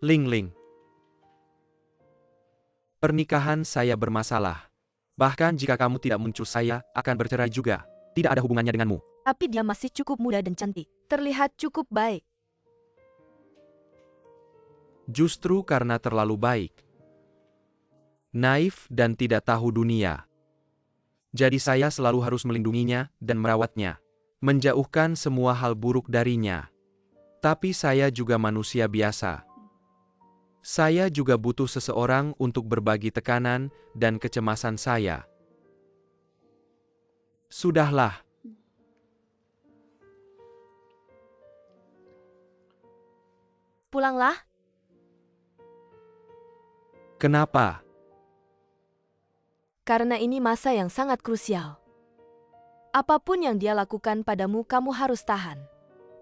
Ling Ling. Pernikahan saya bermasalah. Bahkan jika kamu tidak muncul saya akan bercerai juga. Tidak ada hubungannya denganmu. Tapi dia masih cukup muda dan cantik. Terlihat cukup baik. Justru karena terlalu baik. Naif dan tidak tahu dunia. Jadi saya selalu harus melindunginya dan merawatnya. Menjauhkan semua hal buruk darinya. Tapi saya juga manusia biasa. Saya juga butuh seseorang untuk berbagi tekanan dan kecemasan saya. Sudahlah. Pulanglah. Kenapa? Karena ini masa yang sangat krusial. Apapun yang dia lakukan padamu, kamu harus tahan.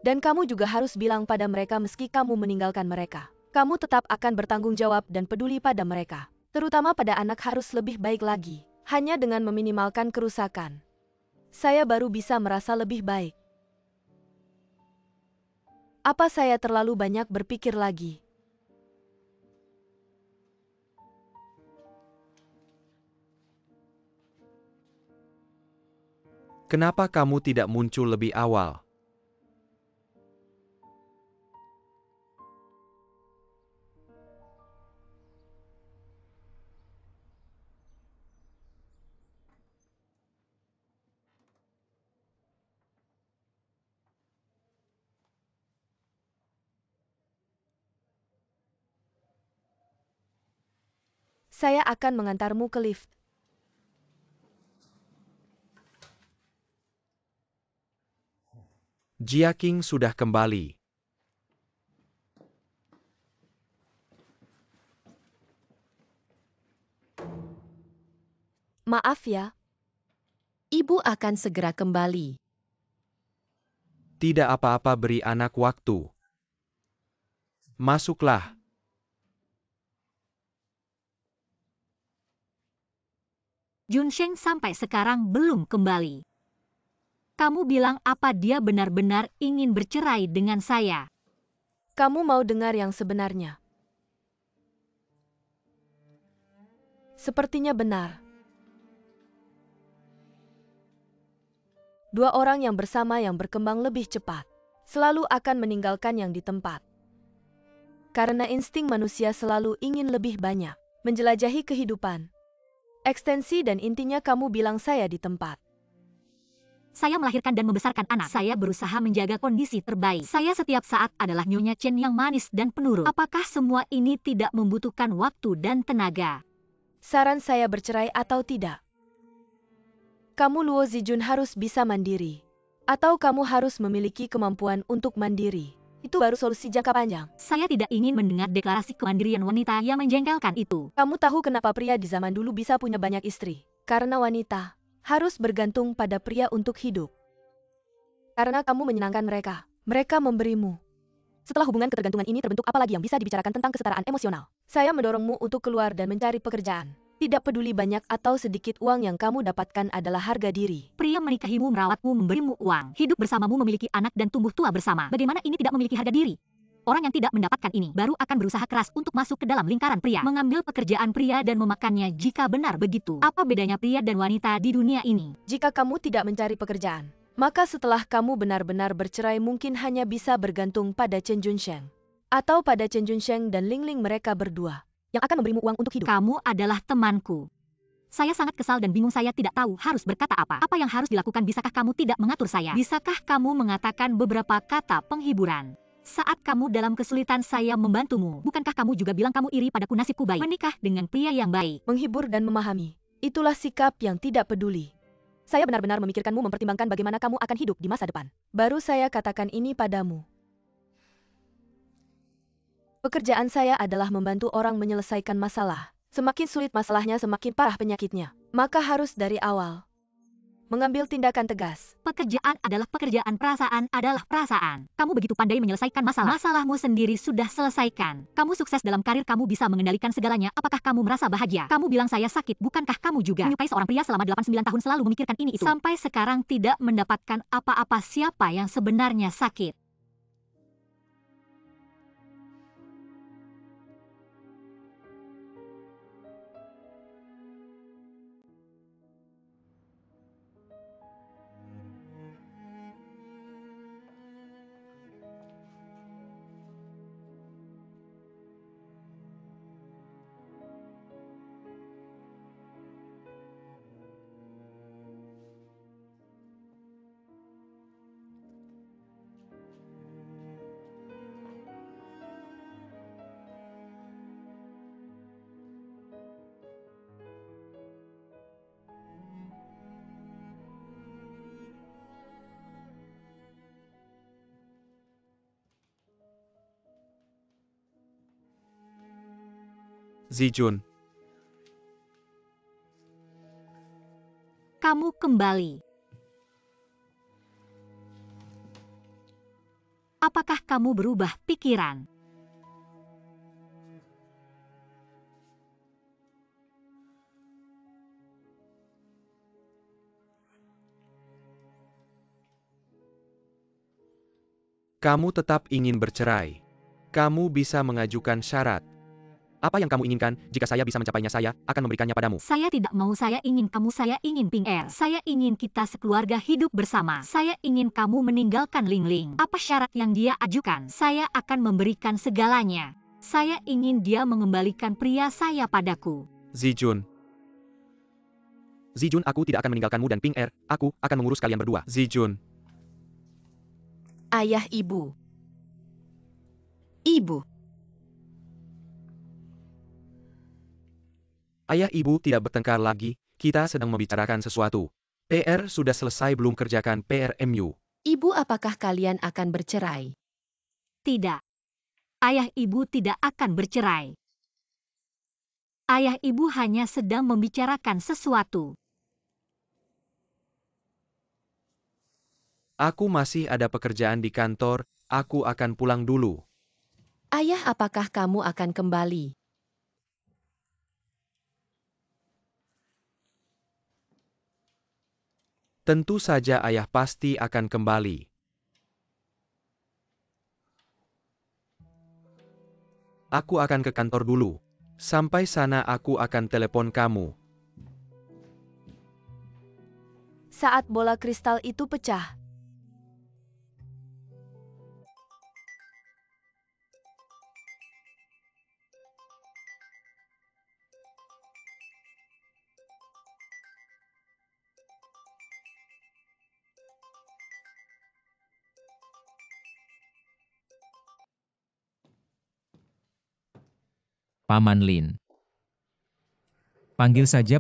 Dan kamu juga harus bilang pada mereka meski kamu meninggalkan mereka. Kamu tetap akan bertanggung jawab dan peduli pada mereka. Terutama pada anak harus lebih baik lagi. Hanya dengan meminimalkan kerusakan. Saya baru bisa merasa lebih baik. Apa saya terlalu banyak berpikir lagi? Kenapa kamu tidak muncul lebih awal? Saya akan mengantarmu ke lift. Jia Qing sudah kembali. Maaf ya. Ibu akan segera kembali. Tidak apa-apa, beri anak waktu. Masuklah. Junsheng sampai sekarang belum kembali. Kamu bilang apa dia benar-benar ingin bercerai dengan saya? Kamu mau dengar yang sebenarnya? Sepertinya benar. Dua orang yang bersama yang berkembang lebih cepat, selalu akan meninggalkan yang di tempat. Karena insting manusia selalu ingin lebih banyak, menjelajahi kehidupan. Ekstensi dan intinya kamu bilang saya di tempat. Saya melahirkan dan membesarkan anak. Saya berusaha menjaga kondisi terbaik. Saya setiap saat adalah Nyonya Chen yang manis dan penurut. Apakah semua ini tidak membutuhkan waktu dan tenaga? Saran saya bercerai atau tidak? Kamu Luo Zijun harus bisa mandiri. Atau kamu harus memiliki kemampuan untuk mandiri. Itu baru solusi jangka panjang. Saya tidak ingin mendengar deklarasi kemandirian wanita yang menjengkelkan itu. Kamu tahu kenapa pria di zaman dulu bisa punya banyak istri? Karena wanita harus bergantung pada pria untuk hidup. Karena kamu menyenangkan mereka. Mereka memberimu. Setelah hubungan ketergantungan ini terbentuk, apalagi yang bisa dibicarakan tentang kesetaraan emosional? Saya mendorongmu untuk keluar dan mencari pekerjaan. Tidak peduli banyak atau sedikit uang yang kamu dapatkan adalah harga diri. Pria menikahimu, merawatmu, memberimu uang. Hidup bersamamu, memiliki anak dan tumbuh tua bersama. Bagaimana ini tidak memiliki harga diri? Orang yang tidak mendapatkan ini baru akan berusaha keras untuk masuk ke dalam lingkaran pria. Mengambil pekerjaan pria dan memakannya jika benar begitu. Apa bedanya pria dan wanita di dunia ini? Jika kamu tidak mencari pekerjaan, maka setelah kamu benar-benar bercerai mungkin hanya bisa bergantung pada Chen Junsheng. Atau pada Chen Junsheng dan Ling Ling, mereka berdua yang akan memberimu uang untuk hidup. Kamu adalah temanku. Saya sangat kesal dan bingung, saya tidak tahu harus berkata apa. Apa yang harus dilakukan? Bisakah kamu tidak mengatur saya? Bisakah kamu mengatakan beberapa kata penghiburan? Saat kamu dalam kesulitan saya membantumu. Bukankah kamu juga bilang kamu iri padaku, nasibku baik? Menikah dengan pria yang baik. Menghibur dan memahami. Itulah sikap yang tidak peduli. Saya benar-benar memikirkanmu, mempertimbangkan bagaimana kamu akan hidup di masa depan. Baru saya katakan ini padamu. Pekerjaan saya adalah membantu orang menyelesaikan masalah. Semakin sulit masalahnya, semakin parah penyakitnya. Maka harus dari awal mengambil tindakan tegas. Pekerjaan adalah pekerjaan, perasaan adalah perasaan. Kamu begitu pandai menyelesaikan masalah. Masalahmu sendiri sudah selesaikan. Kamu sukses dalam karir, kamu bisa mengendalikan segalanya. Apakah kamu merasa bahagia? Kamu bilang saya sakit, bukankah kamu juga menyukai seorang pria selama 89 tahun, selalu memikirkan ini itu? Sampai sekarang tidak mendapatkan apa-apa. Siapa yang sebenarnya sakit? Zijun, Kamu kembali. Apakah kamu berubah pikiran? kamu tetap ingin bercerai. Kamu bisa mengajukan syarat. Apa yang kamu inginkan? Jika saya bisa mencapainya, saya akan memberikannya padamu. Saya tidak mau, saya ingin kamu, saya ingin Ping Er. Saya ingin kita sekeluarga hidup bersama. Saya ingin kamu meninggalkan Ling Ling. Apa syarat yang dia ajukan? Saya akan memberikan segalanya. Saya ingin dia mengembalikan pria saya padaku. Zijun. Zijun, aku tidak akan meninggalkanmu dan Ping Er. Aku akan mengurus kalian berdua. Zijun. Ayah ibu. Ibu. Ayah ibu tidak bertengkar lagi, kita sedang membicarakan sesuatu. PR sudah selesai belum kerjakan PRMU. Ibu, apakah kalian akan bercerai? Tidak. Ayah ibu tidak akan bercerai. Ayah ibu hanya sedang membicarakan sesuatu. Aku masih ada pekerjaan di kantor, aku akan pulang dulu. Ayah, apakah kamu akan kembali? Tentu saja ayah pasti akan kembali. Aku akan ke kantor dulu. Sampai sana aku akan telepon kamu. Saat bola kristal itu pecah, Paman Lin. Panggil saja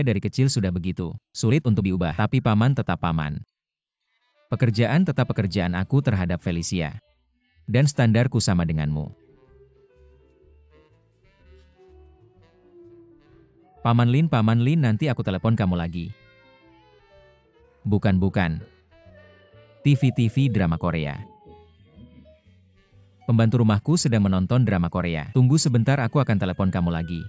dari kecil sudah begitu. Sulit untuk diubah, tapi paman tetap paman. Pekerjaan tetap pekerjaan aku terhadap Felicia. Dan standarku sama denganmu. Paman Lin, nanti aku telepon kamu lagi. Bukan. TV drama Korea. Pembantu rumahku sedang menonton drama Korea. Tunggu sebentar, aku akan telepon kamu lagi.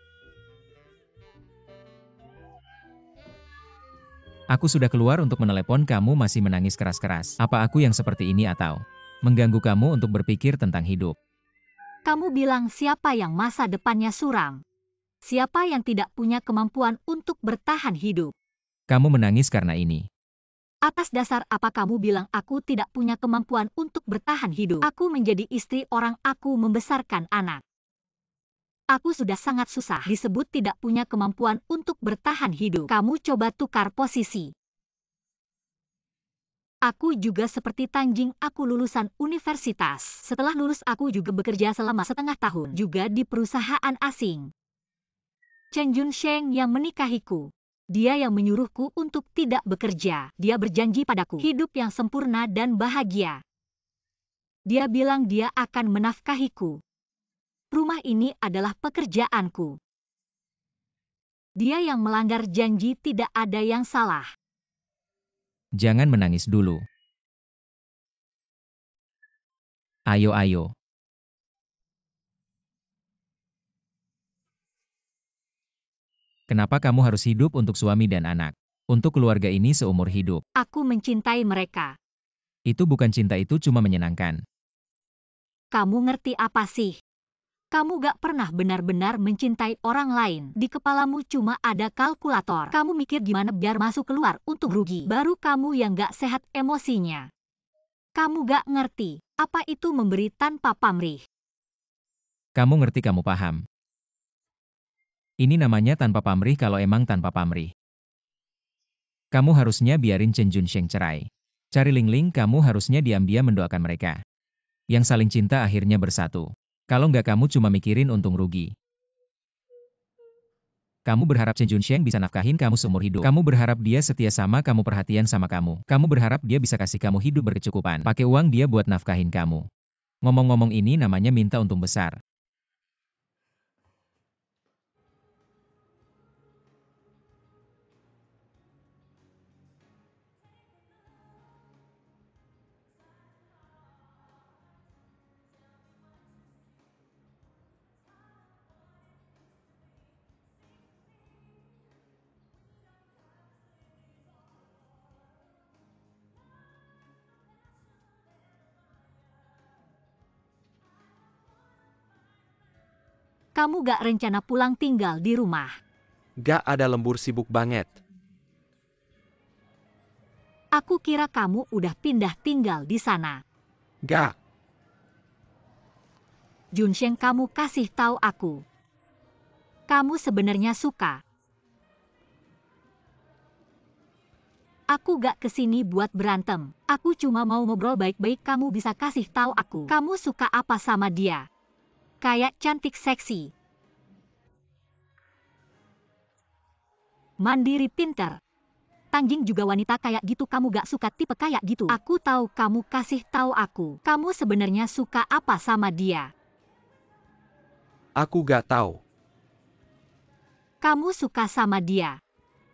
Aku sudah keluar untuk menelepon kamu, masih menangis keras-keras. Apa aku yang seperti ini atau mengganggu kamu untuk berpikir tentang hidup? Kamu bilang siapa yang masa depannya suram? Siapa yang tidak punya kemampuan untuk bertahan hidup? Kamu menangis karena ini. Atas dasar apa kamu bilang aku tidak punya kemampuan untuk bertahan hidup? Aku menjadi istri orang, aku membesarkan anak. Aku sudah sangat susah disebut tidak punya kemampuan untuk bertahan hidup. Kamu coba tukar posisi. Aku juga seperti Tanjing, aku lulusan universitas. Setelah lulus aku juga bekerja selama setengah tahun, juga di perusahaan asing. Chen Junsheng yang menikahiku. Dia yang menyuruhku untuk tidak bekerja. Dia berjanji padaku hidup yang sempurna dan bahagia. Dia bilang dia akan menafkahiku. Rumah ini adalah pekerjaanku. Dia yang melanggar janji, tidak ada yang salah. Jangan menangis dulu. Ayo. Kenapa kamu harus hidup untuk suami dan anak? Untuk keluarga ini seumur hidup. Aku mencintai mereka. Itu bukan cinta, itu cuma menyenangkan. Kamu ngerti apa sih? Kamu gak pernah benar-benar mencintai orang lain. Di kepalamu cuma ada kalkulator. Kamu mikir gimana biar masuk keluar untuk rugi. Baru kamu yang gak sehat emosinya. Kamu gak ngerti apa itu memberi tanpa pamrih. Kamu ngerti, kamu paham. Ini namanya tanpa pamrih kalau emang tanpa pamrih. Kamu harusnya biarin Chen Junsheng cerai. Cari Ling Ling, kamu harusnya diam-diam mendoakan mereka. Yang saling cinta akhirnya bersatu. Kalau nggak, kamu cuma mikirin untung rugi. Kamu berharap Chen Junsheng bisa nafkahin kamu seumur hidup. Kamu berharap dia setia sama kamu, perhatian sama kamu. Kamu berharap dia bisa kasih kamu hidup berkecukupan. Pakai uang dia buat nafkahin kamu. Ngomong-ngomong, ini namanya minta untung besar. Kamu gak rencana pulang tinggal di rumah? Gak ada lembur, sibuk banget. Aku kira kamu udah pindah tinggal di sana. Gak. Junsheng, kamu kasih tahu aku. Kamu sebenarnya suka. Aku gak kesini buat berantem. Aku cuma mau ngobrol baik-baik. Kamu bisa kasih tahu aku. Kamu suka apa sama dia? Kayak cantik, seksi. Mandiri, pinter. Tanjing juga wanita kayak gitu. Kamu gak suka tipe kayak gitu. Aku tahu, kamu kasih tahu aku. Kamu sebenarnya suka apa sama dia? Aku gak tahu. Kamu suka sama dia.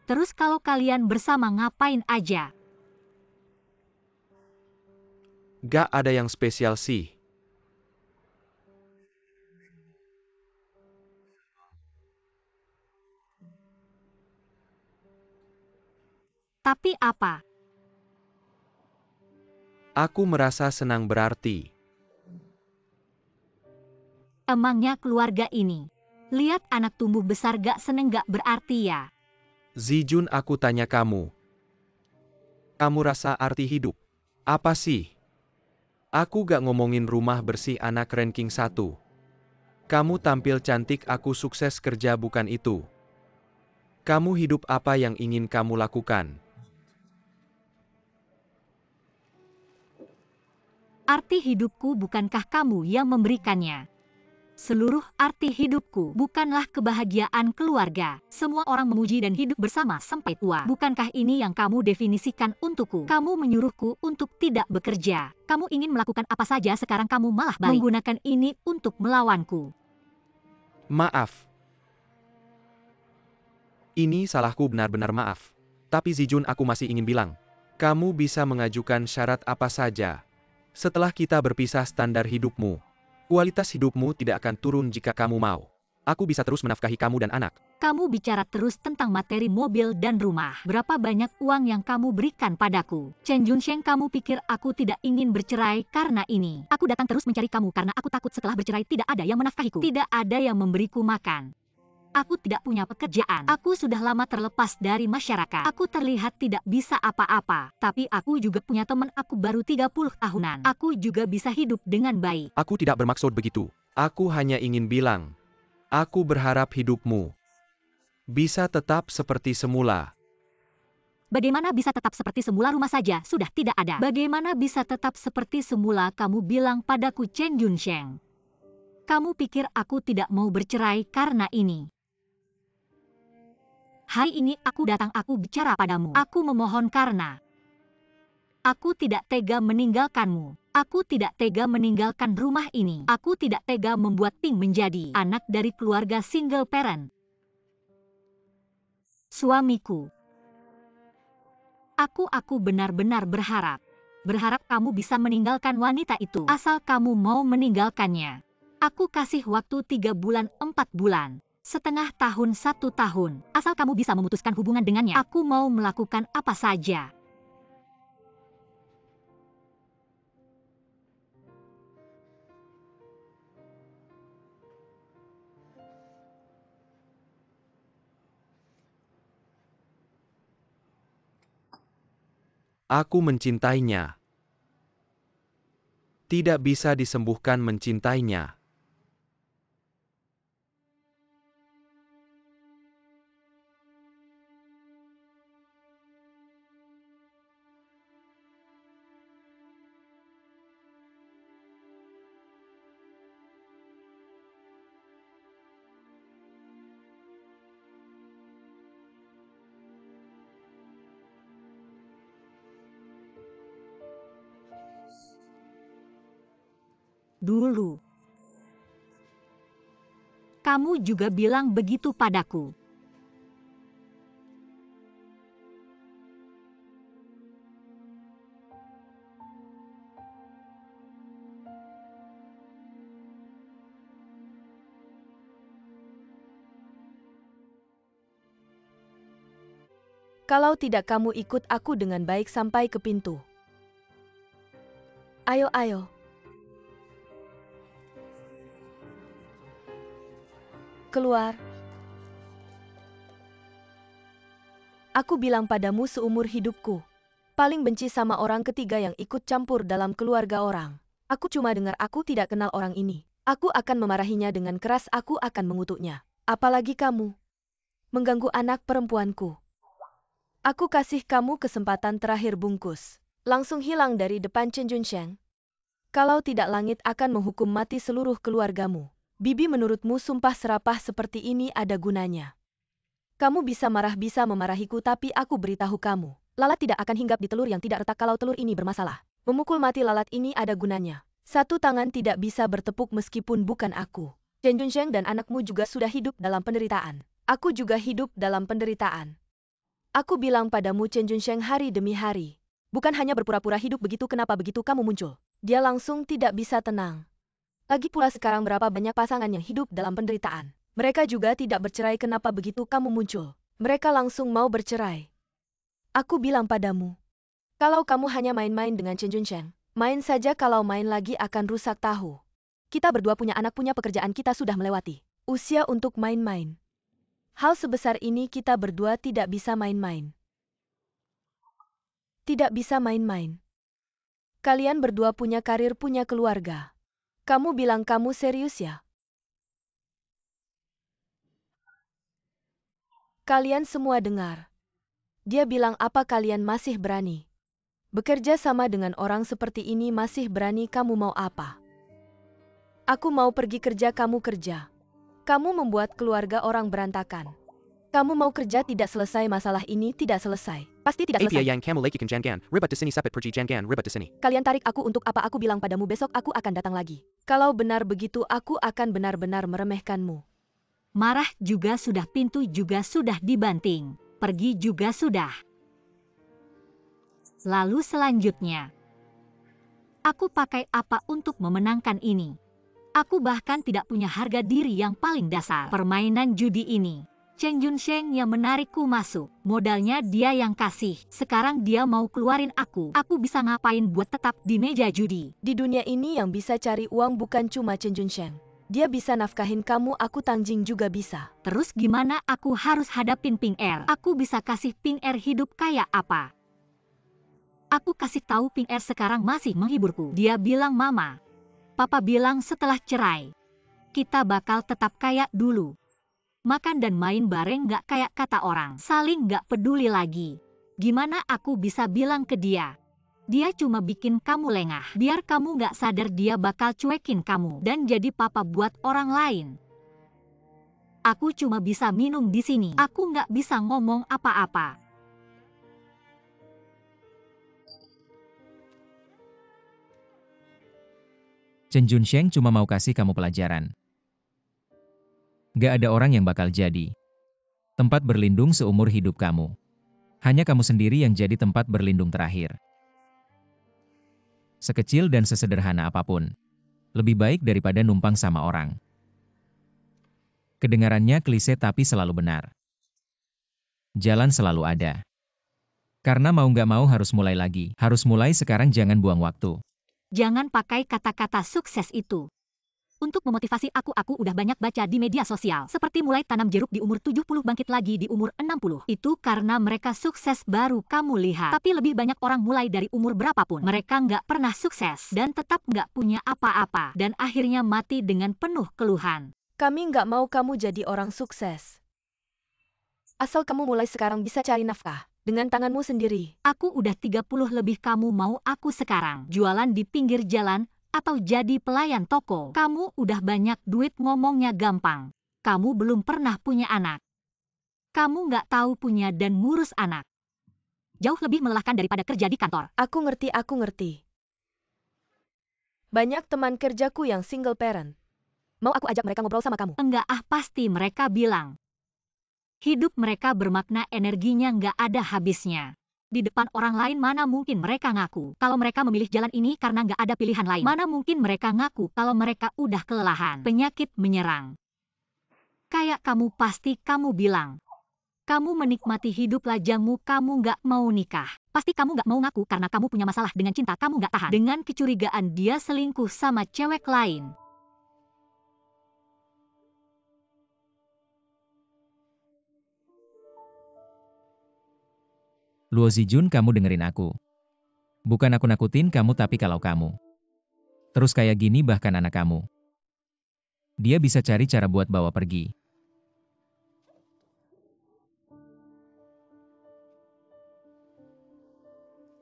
Terus kalau kalian bersama ngapain aja? Gak ada yang spesial sih. Tapi apa? Aku merasa senang berarti. Emangnya keluarga ini? Lihat anak tumbuh besar gak seneng gak berarti ya? Zijun, aku tanya kamu. Kamu rasa arti hidup? Apa sih? Aku gak ngomongin rumah bersih anak ranking 1. Kamu tampil cantik, aku sukses kerja, bukan itu. Kamu hidup apa yang ingin kamu lakukan? Arti hidupku bukankah kamu yang memberikannya? Seluruh arti hidupku bukanlah kebahagiaan keluarga. Semua orang memuji dan hidup bersama sampai tua. Bukankah ini yang kamu definisikan untukku? Kamu menyuruhku untuk tidak bekerja. Kamu ingin melakukan apa saja, sekarang kamu malah balik menggunakan ini untuk melawanku. Maaf. Ini salahku, benar-benar maaf. Tapi Zijun, aku masih ingin bilang. Kamu bisa mengajukan syarat apa saja. Setelah kita berpisah, standar hidupmu, kualitas hidupmu tidak akan turun jika kamu mau. Aku bisa terus menafkahi kamu dan anak. Kamu bicara terus tentang materi mobil dan rumah. Berapa banyak uang yang kamu berikan padaku? Chen Junsheng, kamu pikir aku tidak ingin bercerai karena ini? Aku datang terus mencari kamu karena aku takut setelah bercerai tidak ada yang menafkahiku. Tidak ada yang memberiku makan. Aku tidak punya pekerjaan. Aku sudah lama terlepas dari masyarakat. Aku terlihat tidak bisa apa-apa. Tapi aku juga punya teman. Aku baru 30 tahunan. Aku juga bisa hidup dengan baik. Aku tidak bermaksud begitu. Aku hanya ingin bilang. Aku berharap hidupmu bisa tetap seperti semula. Bagaimana bisa tetap seperti semula? Rumah saja sudah tidak ada. Bagaimana bisa tetap seperti semula? Kamu bilang padaku, Chen Junsheng. Kamu pikir aku tidak mau bercerai karena ini? Hari ini aku datang, aku bicara padamu. Aku memohon karena aku tidak tega meninggalkanmu. Aku tidak tega meninggalkan rumah ini. Aku tidak tega membuat Ping menjadi anak dari keluarga single parent. Suamiku. Aku benar-benar berharap kamu bisa meninggalkan wanita itu. Asal kamu mau meninggalkannya. Aku kasih waktu 3 bulan, 4 bulan. Setengah tahun, 1 tahun. Asal kamu bisa memutuskan hubungan dengannya. Aku mau melakukan apa saja. Aku mencintainya. Tidak bisa disembuhkan mencintainya. Dulu. Kamu juga bilang begitu padaku. Kalau tidak, kamu ikut aku dengan baik sampai ke pintu. Ayo, ayo. Keluar. Aku bilang padamu seumur hidupku. Paling benci sama orang ketiga yang ikut campur dalam keluarga orang. Aku cuma dengar aku tidak kenal orang ini. Aku akan memarahinya dengan keras, aku akan mengutuknya. Apalagi kamu. Mengganggu anak perempuanku. Aku kasih kamu kesempatan terakhir bungkus. Langsung hilang dari depan Chen Junsheng. Kalau tidak langit akan menghukum mati seluruh keluargamu. Bibi menurutmu sumpah serapah seperti ini ada gunanya? Kamu bisa marah bisa memarahiku tapi aku beritahu kamu. Lalat tidak akan hinggap di telur yang tidak retak kalau telur ini bermasalah. Memukul mati lalat ini ada gunanya. Satu tangan tidak bisa bertepuk meskipun bukan aku. Chen Junsheng dan anakmu juga sudah hidup dalam penderitaan. Aku juga hidup dalam penderitaan. Aku bilang padamu Chen Junsheng hari demi hari. Bukan hanya berpura-pura hidup begitu kenapa begitu kamu muncul. Dia langsung tidak bisa tenang. Lagi pula sekarang berapa banyak pasangan yang hidup dalam penderitaan. Mereka juga tidak bercerai kenapa begitu kamu muncul. Mereka langsung mau bercerai. Aku bilang padamu. Kalau kamu hanya main-main dengan Chen Junsheng, main saja kalau main lagi akan rusak tahu. Kita berdua punya anak punya pekerjaan kita sudah melewati usia untuk main-main. Hal sebesar ini kita berdua tidak bisa main-main. Tidak bisa main-main. Kalian berdua punya karir punya keluarga. Kamu bilang kamu serius ya? Kalian semua dengar. Dia bilang apa kalian masih berani? Bekerja sama dengan orang seperti ini masih berani kamu mau apa? Aku mau pergi kerja kamu kerja. Kamu membuat keluarga orang berantakan. Kamu mau kerja tidak selesai masalah ini tidak selesai. Pasti tidak APA selesai. yang kamu lagi jangan ribat di sini sapit pergi jangan ribat di sini. Kalian tarik aku untuk apa aku bilang padamu besok aku akan datang lagi. Kalau benar begitu aku akan benar-benar meremehkanmu. Marah juga sudah, pintu juga sudah dibanting. Pergi juga sudah. Lalu selanjutnya. Aku pakai apa untuk memenangkan ini? Aku bahkan tidak punya harga diri yang paling dasar. Permainan judi ini. Chen Junsheng yang menarikku masuk. Modalnya dia yang kasih. Sekarang dia mau keluarin aku. Aku bisa ngapain buat tetap di meja judi? Di dunia ini yang bisa cari uang bukan cuma Chen Junsheng. Dia bisa nafkahin kamu, aku Tang Jing juga bisa. Terus gimana aku harus hadapin Ping Er? Aku bisa kasih Ping Er hidup kayak apa? Aku kasih tahu Ping Er sekarang masih menghiburku. Dia bilang mama. Papa bilang setelah cerai. Kita bakal tetap kayak dulu. Makan dan main bareng gak kayak kata orang. Saling gak peduli lagi. Gimana aku bisa bilang ke dia? Dia cuma bikin kamu lengah. Biar kamu gak sadar dia bakal cuekin kamu. Dan jadi papa buat orang lain. Aku cuma bisa minum di sini. Aku gak bisa ngomong apa-apa. Chen Junsheng cuma mau kasih kamu pelajaran. Gak ada orang yang bakal jadi tempat berlindung seumur hidup kamu. Hanya kamu sendiri yang jadi tempat berlindung terakhir. Sekecil dan sesederhana apapun, lebih baik daripada numpang sama orang. Kedengarannya klise tapi selalu benar. Jalan selalu ada. Karena mau gak mau harus mulai lagi. Harus mulai sekarang, jangan buang waktu. Jangan pakai kata-kata sukses itu. Untuk memotivasi aku udah banyak baca di media sosial. Seperti mulai tanam jeruk di umur 70 bangkit lagi di umur 60. Itu karena mereka sukses baru kamu lihat. Tapi lebih banyak orang mulai dari umur berapapun. Mereka nggak pernah sukses dan tetap nggak punya apa-apa. Dan akhirnya mati dengan penuh keluhan. Kami nggak mau kamu jadi orang sukses. Asal kamu mulai sekarang bisa cari nafkah. Dengan tanganmu sendiri. Aku udah 30 lebih, kamu mau aku sekarang jualan di pinggir jalan? Atau jadi pelayan toko? Kamu udah banyak duit, ngomongnya gampang. Kamu belum pernah punya anak. Kamu nggak tahu punya dan ngurus anak. Jauh lebih melelahkan daripada kerja di kantor. Aku ngerti. Banyak teman kerjaku yang single parent. Mau aku ajak mereka ngobrol sama kamu? Enggak pasti mereka bilang. Hidup mereka bermakna, energinya nggak ada habisnya. Di depan orang lain mana mungkin mereka ngaku kalau mereka memilih jalan ini karena nggak ada pilihan lain. Mana mungkin mereka ngaku kalau mereka udah kelelahan, penyakit menyerang. Kayak kamu pasti kamu bilang. Kamu menikmati hidup lajamu, kamu nggak mau nikah. Pasti kamu nggak mau ngaku karena kamu punya masalah dengan cinta, kamu nggak tahan. Dengan kecurigaan dia selingkuh sama cewek lain. Luo Zijun, kamu dengerin aku. Bukan aku nakutin kamu, tapi kalau kamu terus kayak gini bahkan anak kamu, dia bisa cari cara buat bawa pergi.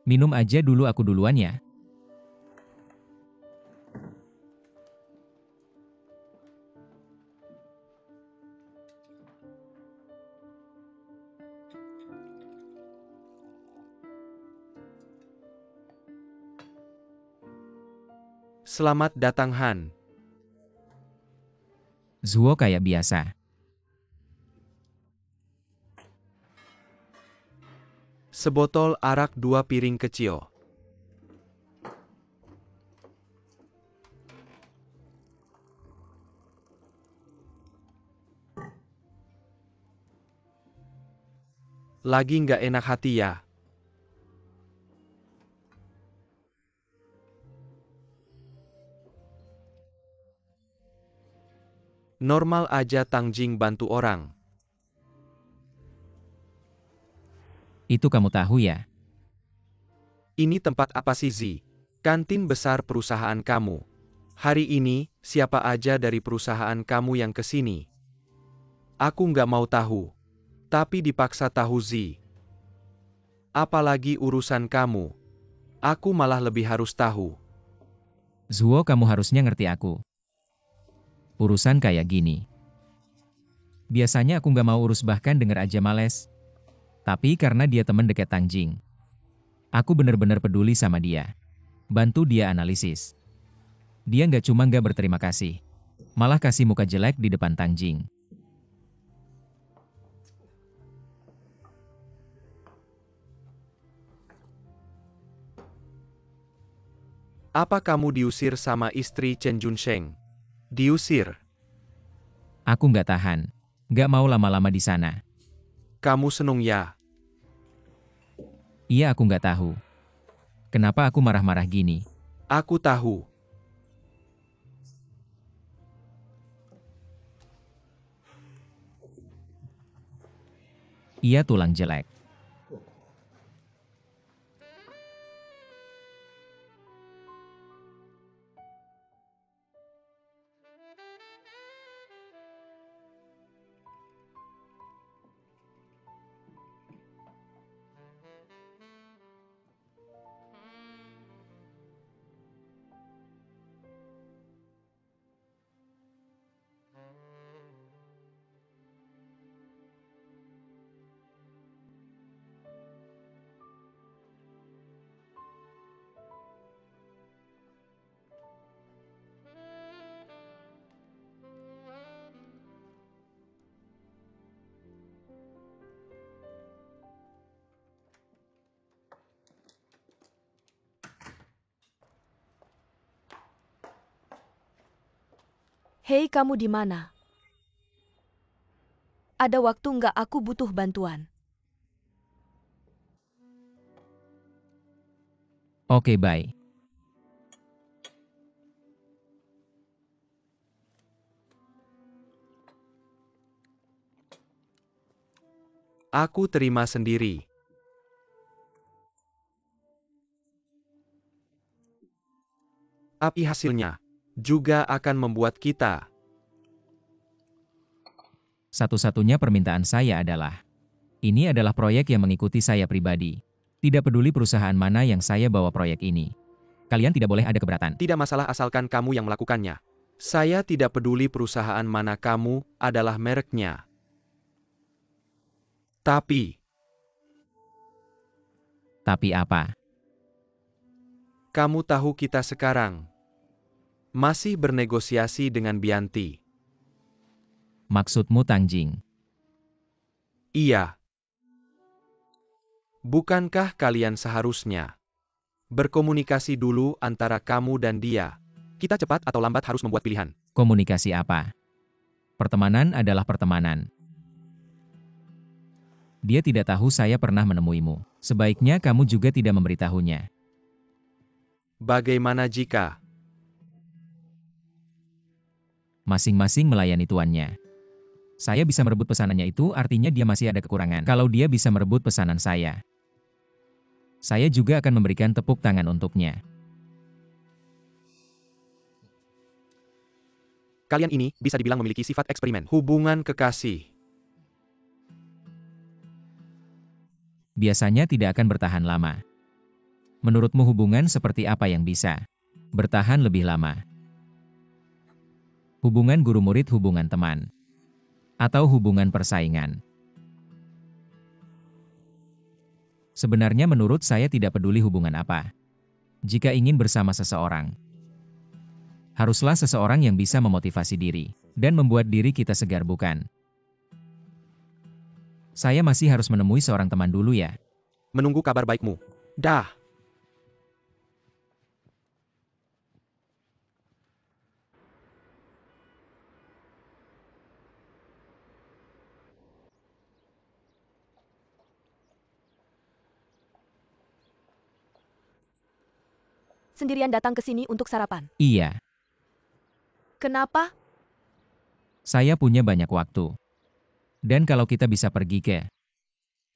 Minum aja dulu, aku duluan ya. Selamat datang Han. Zuo kayak biasa. Sebotol arak 2 piring kecil. Lagi nggak enak hati ya? Normal aja Tangjing bantu orang. Itu kamu tahu ya? Ini tempat apa sih Zi? Kantin besar perusahaan kamu. Hari ini, siapa aja dari perusahaan kamu yang kesini? Aku nggak mau tahu. Tapi dipaksa tahu Zi. Apalagi urusan kamu. Aku malah lebih harus tahu. Zuo, kamu harusnya ngerti aku. Urusan kayak gini, biasanya aku nggak mau urus, bahkan denger aja males. Tapi karena dia temen deket Tangjing, aku bener-bener peduli sama dia. Bantu dia analisis. Dia nggak cuma nggak berterima kasih, malah kasih muka jelek di depan Tangjing. Apa kamu diusir sama istri Chen Junsheng? Diusir? Aku nggak tahan, nggak mau lama-lama di sana. Kamu seneng ya? Iya, aku nggak tahu. Kenapa aku marah-marah gini? Aku tahu. Iya, tulang jelek. Hei, kamu di mana? Ada waktu nggak, aku butuh bantuan. Oke, bye. Aku terima sendiri. Tapi hasilnya juga akan membuat kita. Satu-satunya permintaan saya adalah, ini adalah proyek yang mengikuti saya pribadi. Tidak peduli perusahaan mana yang saya bawa proyek ini. Kalian tidak boleh ada keberatan. Tidak masalah asalkan kamu yang melakukannya. Saya tidak peduli perusahaan mana kamu adalah mereknya. Tapi apa? Kamu tahu kita sekarang masih bernegosiasi dengan Bianti. Maksudmu Tangjing? Iya. Bukankah kalian seharusnya berkomunikasi dulu antara kamu dan dia? Kita cepat atau lambat harus membuat pilihan. Komunikasi apa? Pertemanan adalah pertemanan. Dia tidak tahu saya pernah menemuimu. Sebaiknya kamu juga tidak memberitahunya. Bagaimana jika Masing-masing melayani tuannya. Saya bisa merebut pesanannya, itu artinya dia masih ada kekurangan. Kalau dia bisa merebut pesanan saya, Saya juga akan memberikan tepuk tangan untuknya. Kalian ini bisa dibilang memiliki sifat eksperimen. Hubungan kekasih. Biasanya tidak akan bertahan lama. Menurutmu hubungan seperti apa yang bisa bertahan lebih lama? Hubungan guru murid, hubungan teman, atau hubungan persaingan? Sebenarnya menurut saya tidak peduli hubungan apa. Jika ingin bersama seseorang, haruslah seseorang yang bisa memotivasi diri dan membuat diri kita segar, bukan? Saya masih harus menemui seorang teman dulu ya. Menunggu kabar baikmu. Dah. Sendirian datang ke sini untuk sarapan. Iya, Kenapa? saya punya banyak waktu. Dan kalau kita bisa pergi ke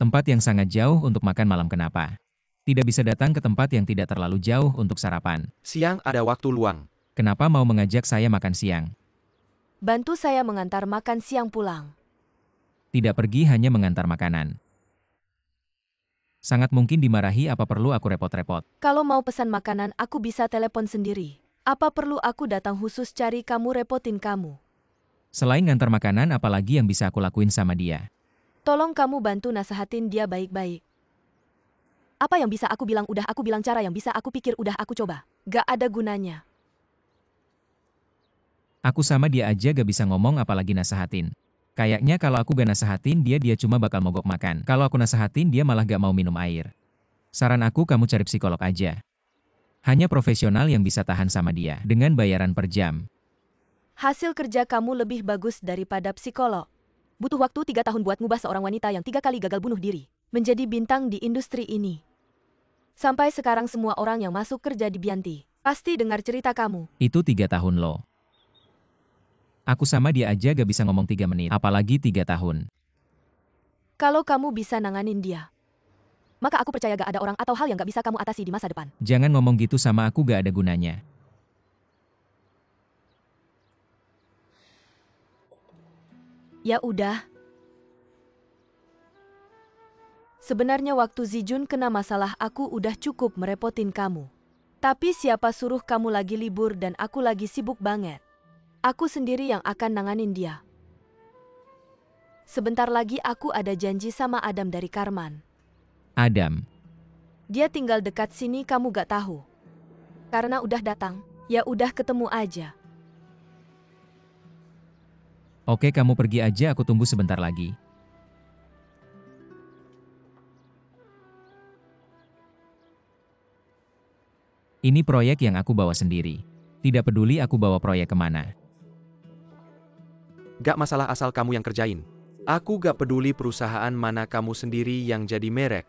tempat yang sangat jauh untuk makan malam, kenapa tidak bisa datang ke tempat yang tidak terlalu jauh untuk sarapan? Siang ada waktu luang. Kenapa mau mengajak saya makan siang? Bantu saya mengantar makan siang pulang. Tidak pergi hanya mengantar makanan. Sangat mungkin dimarahi, apa perlu aku repot-repot? Kalau mau pesan makanan, aku bisa telepon sendiri. Apa perlu aku datang khusus cari kamu, repotin kamu? Selain ngantar makanan, apalagi yang bisa aku lakuin sama dia? Tolong kamu bantu nasehatin dia baik-baik. Apa yang bisa aku bilang udah aku bilang, cara yang bisa aku pikir udah aku coba. Gak ada gunanya. Aku sama dia aja gak bisa ngomong apalagi nasehatin. Kayaknya kalau aku gak nasehatin dia, dia cuma bakal mogok makan. Kalau aku nasehatin dia malah gak mau minum air. Saran aku, kamu cari psikolog aja. Hanya profesional yang bisa tahan sama dia, dengan bayaran per jam. Hasil kerja kamu lebih bagus daripada psikolog. Butuh waktu 3 tahun buat ngubah seorang wanita yang 3 kali gagal bunuh diri menjadi bintang di industri ini. Sampai sekarang semua orang yang masuk kerja di Bianti pasti dengar cerita kamu. Itu 3 tahun loh. Aku sama dia aja gak bisa ngomong 3 menit, apalagi 3 tahun. Kalau kamu bisa nanganin dia, maka aku percaya gak ada orang atau hal yang gak bisa kamu atasi di masa depan. Jangan ngomong gitu sama aku, gak ada gunanya. Ya udah. Sebenarnya waktu Zijun kena masalah aku udah cukup merepotin kamu. Tapi siapa suruh kamu lagi libur dan aku lagi sibuk banget. Aku sendiri yang akan nanganin dia. Sebentar lagi aku ada janji sama Adam dari Karman. Adam, Dia tinggal dekat sini, kamu gak tahu. Karena udah datang, ya udah ketemu aja. oke kamu pergi aja, aku tunggu sebentar lagi. Ini proyek yang aku bawa sendiri. Tidak peduli aku bawa proyek kemana. Gak masalah asal kamu yang kerjain. Aku gak peduli perusahaan mana, kamu sendiri yang jadi merek.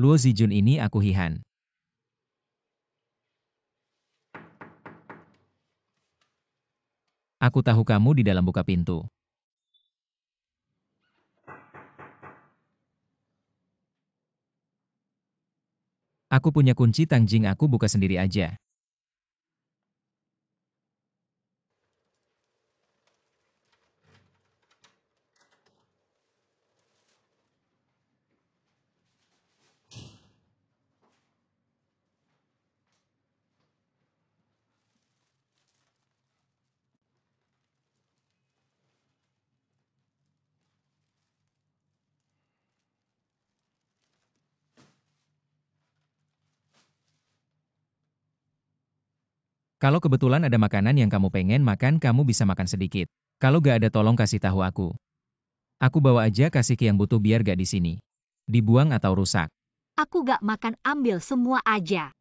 Luo Zijun ini aku hihan. Aku tahu kamu di dalam, buka pintu. Aku punya kunci Tangjing, aku buka sendiri aja. Kalau kebetulan ada makanan yang kamu pengen makan, kamu bisa makan sedikit. Kalau gak ada tolong kasih tahu aku. Aku bawa aja kasih ke yang butuh biar gak di sini. Dibuang atau rusak. Aku gak makan, ambil semua aja.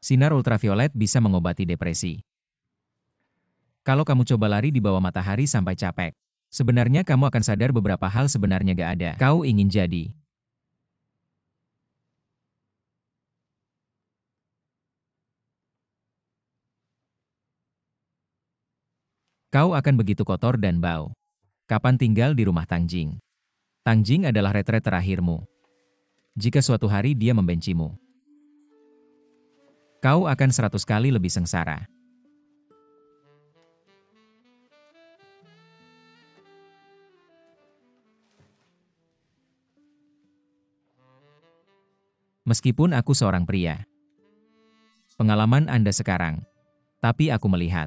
Sinar ultraviolet bisa mengobati depresi. Kalau kamu coba lari di bawah matahari sampai capek, sebenarnya kamu akan sadar beberapa hal sebenarnya gak ada. Kau ingin jadi. Kau akan begitu kotor dan bau. Kapan tinggal di rumah Tangjing? Tangjing adalah retret terakhirmu. Jika suatu hari dia membencimu, kau akan 100 kali lebih sengsara. Meskipun aku seorang pria. Pengalaman Anda sekarang. Tapi aku melihat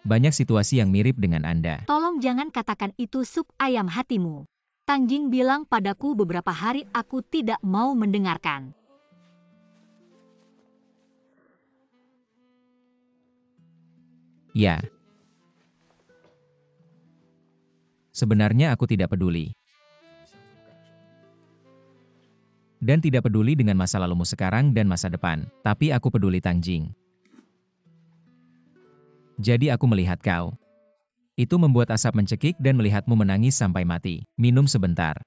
banyak situasi yang mirip dengan Anda. Tolong jangan katakan itu sup ayam hatimu. Tangjing bilang padaku beberapa hari, aku tidak mau mendengarkan. Ya. Sebenarnya aku tidak peduli. Dan tidak peduli dengan masa lalumu sekarang dan masa depan, tapi aku peduli Tangjing. Jadi aku melihat kau. Itu membuat asap mencekik dan melihatmu menangis sampai mati. Minum sebentar.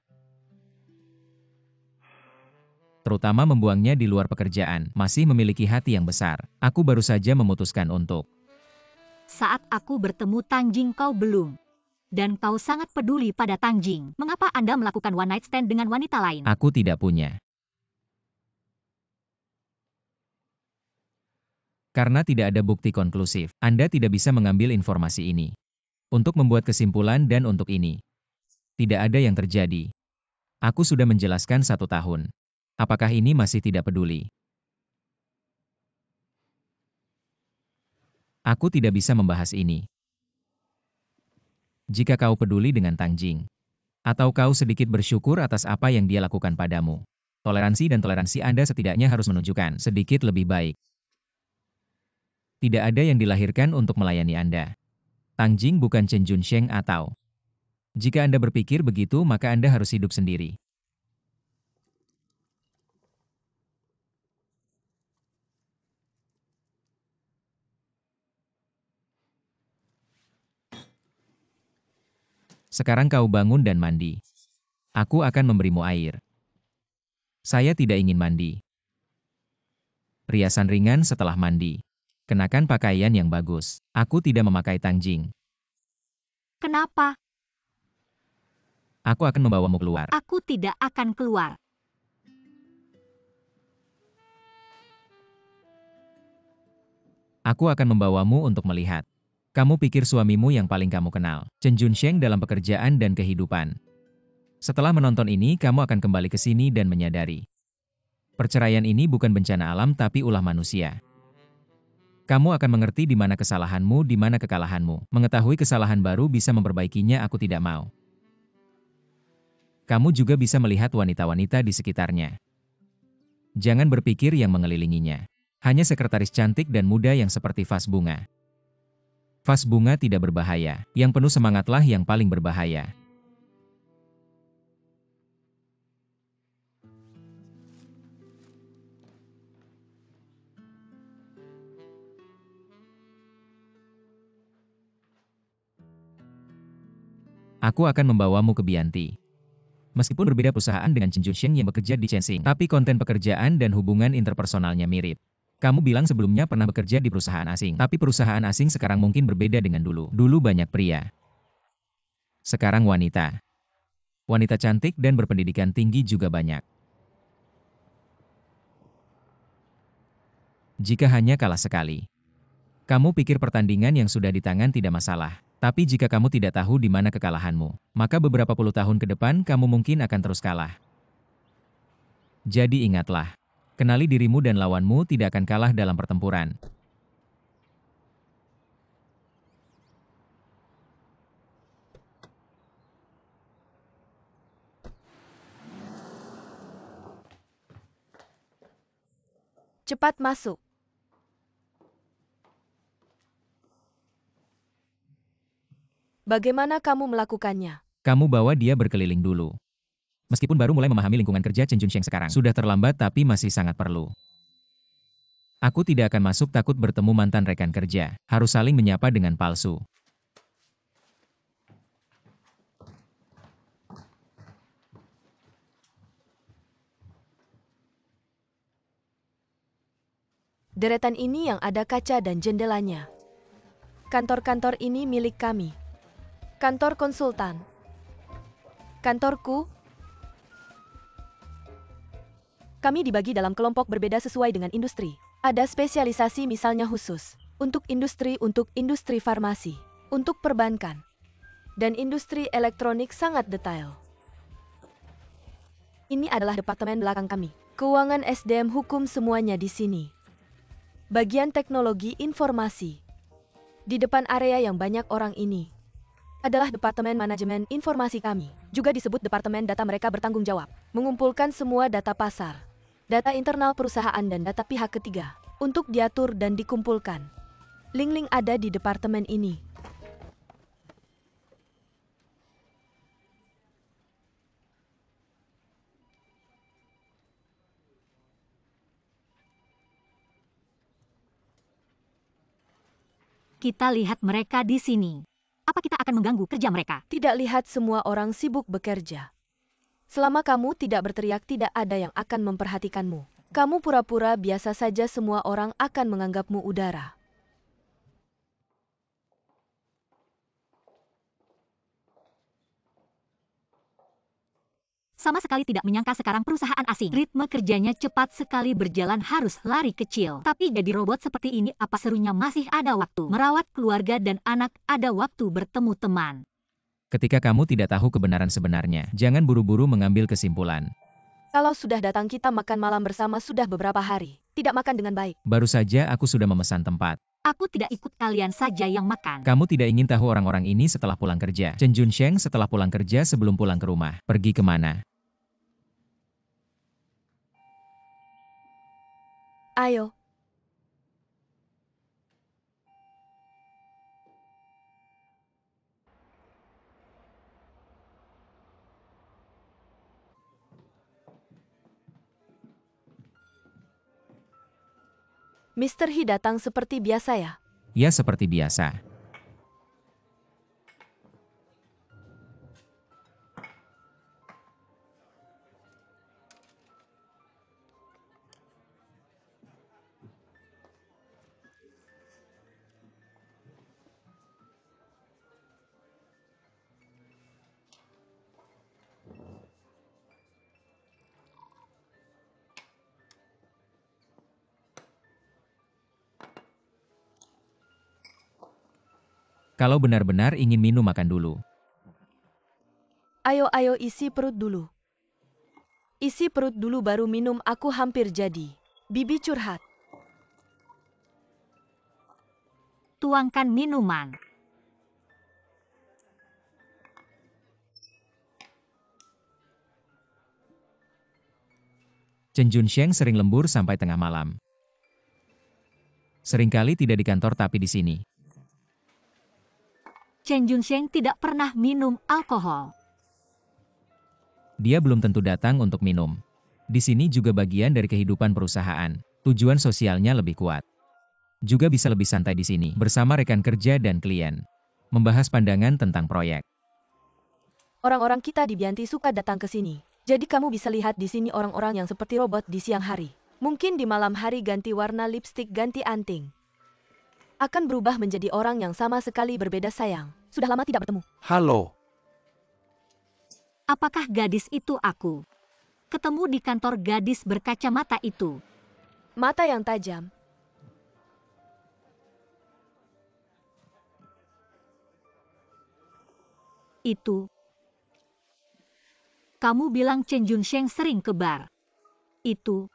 Terutama membuangnya di luar pekerjaan, masih memiliki hati yang besar. Aku baru saja memutuskan untuk. Saat aku bertemu Tangjing kau belum. Dan kau sangat peduli pada Tangjing. Mengapa Anda melakukan one night stand dengan wanita lain? Aku tidak punya. Karena tidak ada bukti konklusif, Anda tidak bisa mengambil informasi ini. Untuk membuat kesimpulan dan untuk ini. Tidak ada yang terjadi. Aku sudah menjelaskan 1 tahun. Apakah ini masih tidak peduli? Aku tidak bisa membahas ini. Jika kau peduli dengan Tangjing, atau kau sedikit bersyukur atas apa yang dia lakukan padamu, toleransi dan toleransi Anda setidaknya harus menunjukkan sedikit lebih baik. Tidak ada yang dilahirkan untuk melayani Anda. Tangjing bukan Chen Junsheng atau. Jika Anda berpikir begitu, maka Anda harus hidup sendiri. Sekarang kau bangun dan mandi. Aku akan memberimu air. Saya tidak ingin mandi. Riasan ringan setelah mandi. Kenakan pakaian yang bagus. Aku tidak memakai Tangjing. Kenapa? Aku akan membawamu keluar. Aku tidak akan keluar. Aku akan membawamu untuk melihat. Kamu pikir suamimu yang paling kamu kenal, Chen Junsheng dalam pekerjaan dan kehidupan. Setelah menonton ini, kamu akan kembali ke sini dan menyadari. Perceraian ini bukan bencana alam tapi ulah manusia. Kamu akan mengerti di mana kesalahanmu, di mana kekalahanmu. Mengetahui kesalahan baru bisa memperbaikinya, aku tidak mau. Kamu juga bisa melihat wanita-wanita di sekitarnya. Jangan berpikir yang mengelilinginya. Hanya sekretaris cantik dan muda yang seperti vas bunga. Vas bunga tidak berbahaya, yang penuh semangatlah yang paling berbahaya. Aku akan membawamu ke Bianti. Meskipun berbeda perusahaan dengan Chen Junsheng yang bekerja di Chensing, tapi konten pekerjaan dan hubungan interpersonalnya mirip. Kamu bilang sebelumnya pernah bekerja di perusahaan asing, tapi perusahaan asing sekarang mungkin berbeda dengan dulu. Dulu banyak pria. Sekarang wanita. Wanita cantik dan berpendidikan tinggi juga banyak. Jika hanya kalah sekali. Kamu pikir pertandingan yang sudah di tangan tidak masalah. Tapi jika kamu tidak tahu di mana kekalahanmu, maka beberapa puluh tahun ke depan kamu mungkin akan terus kalah. Jadi ingatlah, kenali dirimu dan lawanmu tidak akan kalah dalam pertempuran. Cepat masuk. Bagaimana kamu melakukannya? Kamu bawa dia berkeliling dulu. Meskipun baru mulai memahami lingkungan kerja Chen Junsheng sekarang. Sudah terlambat tapi masih sangat perlu. Aku tidak akan masuk takut bertemu mantan rekan kerja. Harus saling menyapa dengan palsu. Deretan ini yang ada kaca dan jendelanya. Kantor-kantor ini milik kami. Kantor konsultan. Kantorku. Kami dibagi dalam kelompok berbeda sesuai dengan industri. Ada spesialisasi misalnya khusus untuk industri farmasi, untuk perbankan, dan industri elektronik sangat detail. Ini adalah departemen belakang kami. Keuangan, SDM, hukum, semuanya di sini. Bagian teknologi informasi. Di depan area yang banyak orang ini adalah departemen manajemen informasi kami. Juga disebut departemen data, mereka bertanggung jawab mengumpulkan semua data pasar, data internal perusahaan dan data pihak ketiga untuk diatur dan dikumpulkan. Ling-Ling ada di departemen ini. Kita lihat mereka di sini. Apa kita akan mengganggu kerja mereka? Tidak lihat semua orang sibuk bekerja. Selama kamu tidak berteriak, tidak ada yang akan memperhatikanmu. Kamu pura-pura biasa saja, semua orang akan menganggapmu udara. Sama sekali tidak menyangka sekarang perusahaan asing. Ritme kerjanya cepat sekali, berjalan harus lari kecil. Tapi jadi robot seperti ini, apa serunya? Masih ada waktu merawat keluarga dan anak, ada waktu bertemu teman. Ketika kamu tidak tahu kebenaran sebenarnya, jangan buru-buru mengambil kesimpulan. Kalau sudah datang kita makan malam bersama sudah beberapa hari. Tidak makan dengan baik. Baru saja aku sudah memesan tempat. Aku tidak ikut, kalian saja yang makan. Kamu tidak ingin tahu orang-orang ini setelah pulang kerja. Chen Junsheng setelah pulang kerja sebelum pulang ke rumah. Pergi kemana? Ayo. Mr. He datang seperti biasa ya? Ya, seperti biasa. Kalau benar-benar ingin minum, makan dulu. Ayo isi perut dulu. Isi perut dulu baru minum, aku hampir jadi bibi curhat. Tuangkan minuman. Chen Junsheng sering lembur sampai tengah malam. Seringkali tidak di kantor tapi di sini. Chen Junsheng tidak pernah minum alkohol. Dia belum tentu datang untuk minum. Di sini juga bagian dari kehidupan perusahaan. Tujuan sosialnya lebih kuat. Juga bisa lebih santai di sini, bersama rekan kerja dan klien. Membahas pandangan tentang proyek. Orang-orang kita di Bianti suka datang ke sini. Jadi kamu bisa lihat di sini orang-orang yang seperti robot di siang hari. Mungkin di malam hari ganti warna lipstik, ganti anting. Akan berubah menjadi orang yang sama sekali berbeda, sayang. Sudah lama tidak bertemu. Halo. Apakah gadis itu aku? Ketemu di kantor gadis berkacamata itu. Mata yang tajam. Itu. Kamu bilang Chen Junsheng sering ke bar. Itu.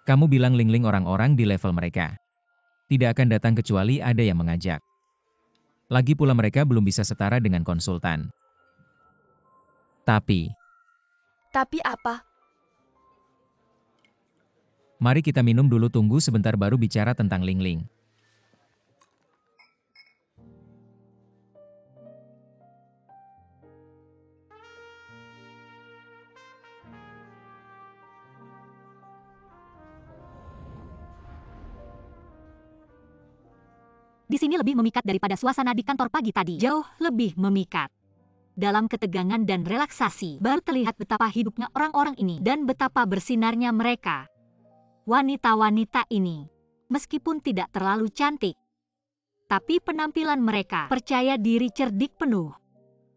Kamu bilang Ling-Ling orang-orang di level mereka tidak akan datang kecuali ada yang mengajak. Lagi pula mereka belum bisa setara dengan konsultan. Tapi apa? Mari kita minum dulu, tunggu sebentar baru bicara tentang Ling Ling. Di sini lebih memikat daripada suasana di kantor pagi tadi. Jauh lebih memikat. Dalam ketegangan dan relaksasi, baru terlihat betapa hidupnya orang-orang ini dan betapa bersinarnya mereka. Wanita-wanita ini, meskipun tidak terlalu cantik, tapi penampilan mereka percaya diri cerdik penuh.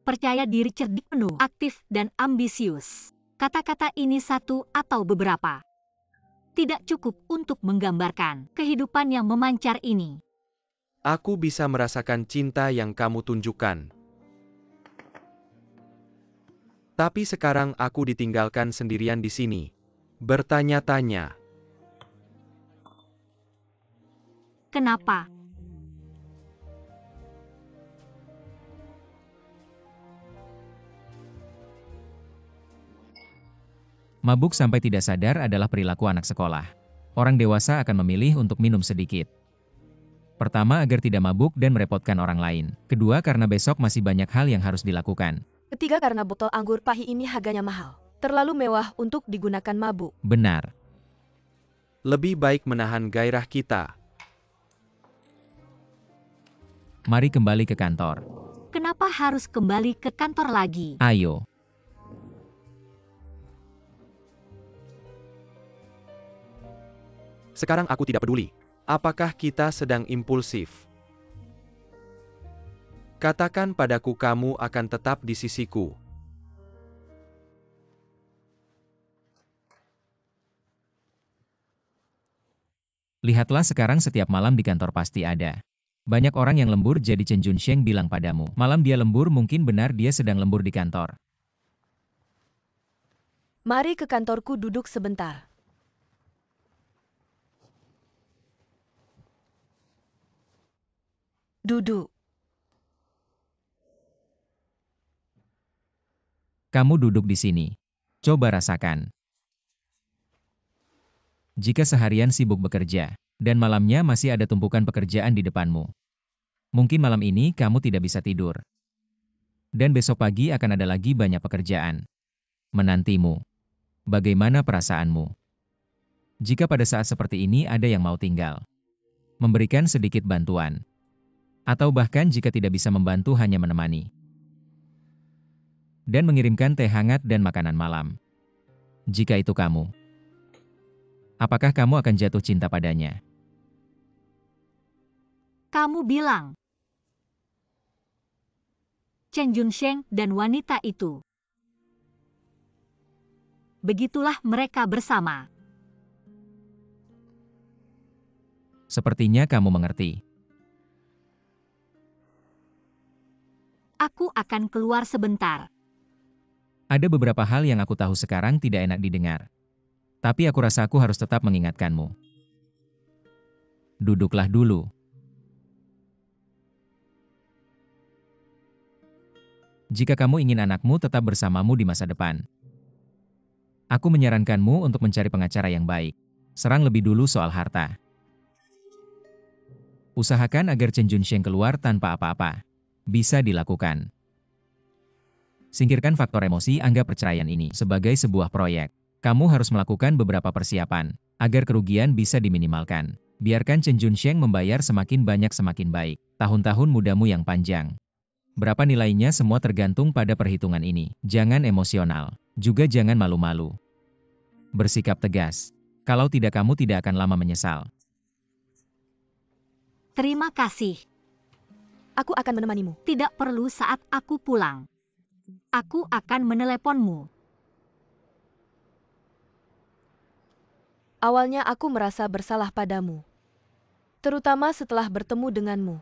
Percaya diri cerdik penuh, aktif dan ambisius. Kata-kata ini satu atau beberapa tidak cukup untuk menggambarkan kehidupan yang memancar ini. Aku bisa merasakan cinta yang kamu tunjukkan. Tapi sekarang aku ditinggalkan sendirian di sini, bertanya-tanya. Kenapa? Mabuk sampai tidak sadar adalah perilaku anak sekolah. Orang dewasa akan memilih untuk minum sedikit. Pertama, agar tidak mabuk dan merepotkan orang lain. Kedua, karena besok masih banyak hal yang harus dilakukan. Ketiga, karena botol anggur pahit ini harganya mahal. Terlalu mewah untuk digunakan mabuk. Benar. Lebih baik menahan gairah kita. Mari kembali ke kantor. Kenapa harus kembali ke kantor lagi? Ayo. Sekarang aku tidak peduli. Apakah kita sedang impulsif? Katakan padaku kamu akan tetap di sisiku. Lihatlah sekarang setiap malam di kantor pasti ada. Banyak orang yang lembur, jadi Chen Junsheng bilang padamu. Malam dia lembur, mungkin benar dia sedang lembur di kantor. Mari ke kantorku duduk sebentar. Duduk. Kamu duduk di sini. Coba rasakan. Jika seharian sibuk bekerja, dan malamnya masih ada tumpukan pekerjaan di depanmu. Mungkin malam ini kamu tidak bisa tidur. Dan besok pagi akan ada lagi banyak pekerjaan menantimu. Bagaimana perasaanmu? Jika pada saat seperti ini ada yang mau tinggal, memberikan sedikit bantuan, atau bahkan jika tidak bisa membantu hanya menemani, dan mengirimkan teh hangat dan makanan malam. Jika itu kamu, apakah kamu akan jatuh cinta padanya? Kamu bilang Chen Junsheng dan wanita itu. Begitulah mereka bersama. Sepertinya kamu mengerti. Aku akan keluar sebentar. Ada beberapa hal yang aku tahu sekarang tidak enak didengar. Tapi aku rasa aku harus tetap mengingatkanmu. Duduklah dulu. Jika kamu ingin anakmu tetap bersamamu di masa depan, aku menyarankanmu untuk mencari pengacara yang baik. Serang lebih dulu soal harta. Usahakan agar Chen Junsheng keluar tanpa apa-apa. Bisa dilakukan. Singkirkan faktor emosi, anggap perceraian ini sebagai sebuah proyek. Kamu harus melakukan beberapa persiapan, agar kerugian bisa diminimalkan. Biarkan Chen Junsheng membayar semakin banyak semakin baik. Tahun-tahun mudamu yang panjang. Berapa nilainya semua tergantung pada perhitungan ini. Jangan emosional. Juga jangan malu-malu. Bersikap tegas. Kalau tidak, kamu tidak akan lama menyesal. Terima kasih. Aku akan menemanimu. Tidak perlu saat aku pulang. Aku akan meneleponmu. Awalnya aku merasa bersalah padamu. Terutama setelah bertemu denganmu.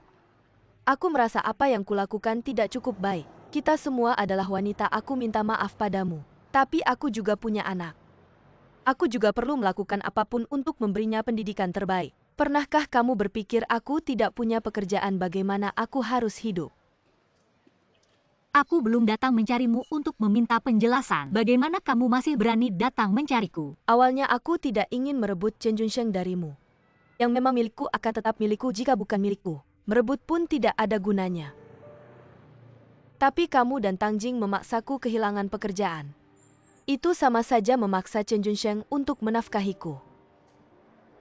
Aku merasa apa yang kulakukan tidak cukup baik. Kita semua adalah wanita, aku minta maaf padamu. Tapi aku juga punya anak. Aku juga perlu melakukan apapun untuk memberinya pendidikan terbaik. Pernahkah kamu berpikir aku tidak punya pekerjaan, bagaimana aku harus hidup? Aku belum datang mencarimu untuk meminta penjelasan. Bagaimana kamu masih berani datang mencariku? Awalnya aku tidak ingin merebut Chen Junsheng darimu. Yang memang milikku akan tetap milikku jika bukan milikku. Merebut pun tidak ada gunanya. Tapi kamu dan Tang Jing memaksaku kehilangan pekerjaan. Itu sama saja memaksa Chen Junsheng untuk menafkahiku.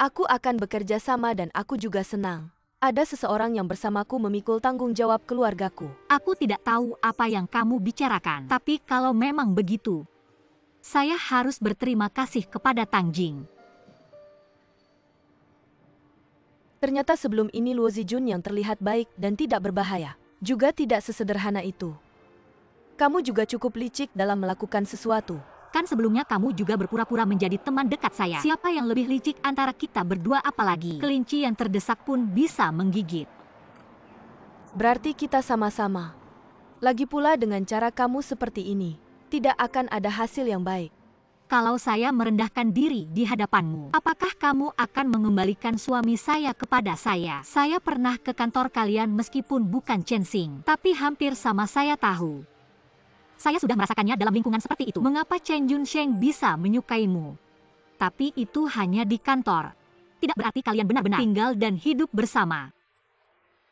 Aku akan bekerja sama dan aku juga senang. Ada seseorang yang bersamaku memikul tanggung jawab keluargaku. Aku tidak tahu apa yang kamu bicarakan. Tapi kalau memang begitu, saya harus berterima kasih kepada Tang Jing. Ternyata sebelum ini Luo Zijun yang terlihat baik dan tidak berbahaya. Juga tidak sesederhana itu. Kamu juga cukup licik dalam melakukan sesuatu. Kan sebelumnya kamu juga berpura-pura menjadi teman dekat saya. Siapa yang lebih licik antara kita berdua apalagi? Kelinci yang terdesak pun bisa menggigit. Berarti kita sama-sama. Lagi pula dengan cara kamu seperti ini, tidak akan ada hasil yang baik. Kalau saya merendahkan diri di hadapanmu, apakah kamu akan mengembalikan suami saya kepada saya? Saya pernah ke kantor kalian meskipun bukan Chen Xing, tapi hampir sama saya tahu. Saya sudah merasakannya dalam lingkungan seperti itu. Mengapa Chen Junsheng bisa menyukaimu? Tapi itu hanya di kantor. Tidak berarti kalian benar-benar tinggal dan hidup bersama.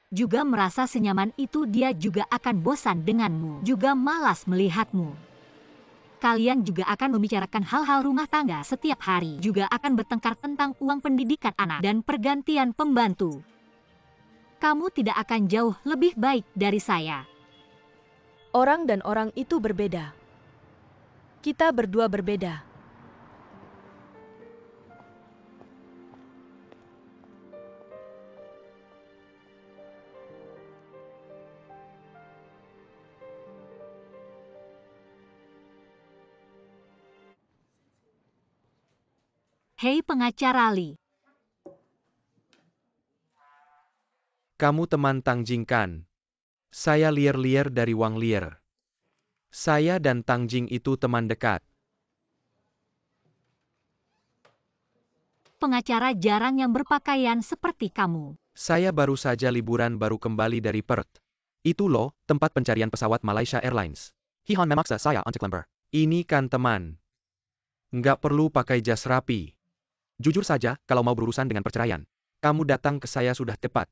Juga merasa senyaman itu dia juga akan bosan denganmu. Juga malas melihatmu. Kalian juga akan membicarakan hal-hal rumah tangga setiap hari. Juga akan bertengkar tentang uang pendidikan anak dan pergantian pembantu. Kamu tidak akan jauh lebih baik dari saya. Orang dan orang itu berbeda. Kita berdua berbeda. Hei pengacara Li. Kamu teman Tang Jing kan? Saya Lier dari Wang Lier. Saya dan Tang Jing itu teman dekat. Pengacara jarang yang berpakaian seperti kamu. Saya baru saja liburan baru kembali dari Perth. Itu loh, tempat pencarian pesawat Malaysia Airlines. Hihan memaksa saya untuk lembar. Ini kan teman. Nggak perlu pakai jas rapi. Jujur saja, kalau mau berurusan dengan perceraian, kamu datang ke saya sudah tepat.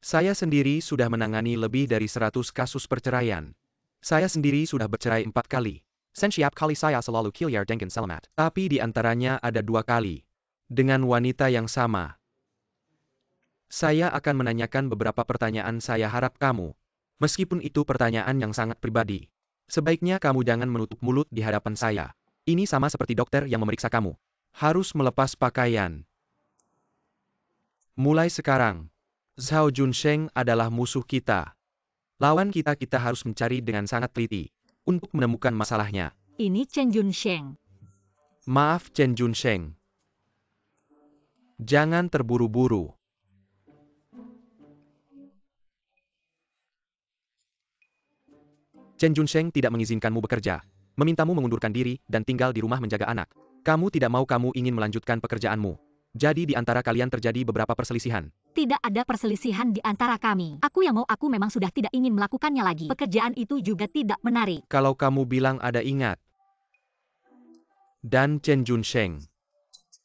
Saya sendiri sudah menangani lebih dari 100 kasus perceraian. Saya sendiri sudah bercerai 4 kali. Setiap kali saya selalu kilir dengan selamat. Tapi di antaranya ada 2 kali. Dengan wanita yang sama. Saya akan menanyakan beberapa pertanyaan saya harap kamu. Meskipun itu pertanyaan yang sangat pribadi. Sebaiknya kamu jangan menutup mulut di hadapan saya. Ini sama seperti dokter yang memeriksa kamu. Harus melepas pakaian. Mulai sekarang. Zhao Junsheng adalah musuh kita. Lawan kita harus mencari dengan sangat teliti untuk menemukan masalahnya. Ini Chen Junsheng. Maaf Chen Junsheng. Jangan terburu-buru. Chen Junsheng tidak mengizinkanmu bekerja, memintamu mengundurkan diri dan tinggal di rumah menjaga anak. Kamu tidak mau kamu ingin melanjutkan pekerjaanmu. Jadi di antara kalian terjadi beberapa perselisihan. Tidak ada perselisihan di antara kami. Aku yang mau aku memang sudah tidak ingin melakukannya lagi. Pekerjaan itu juga tidak menarik. Kalau kamu bilang ada ingat. Dan Chen Junsheng.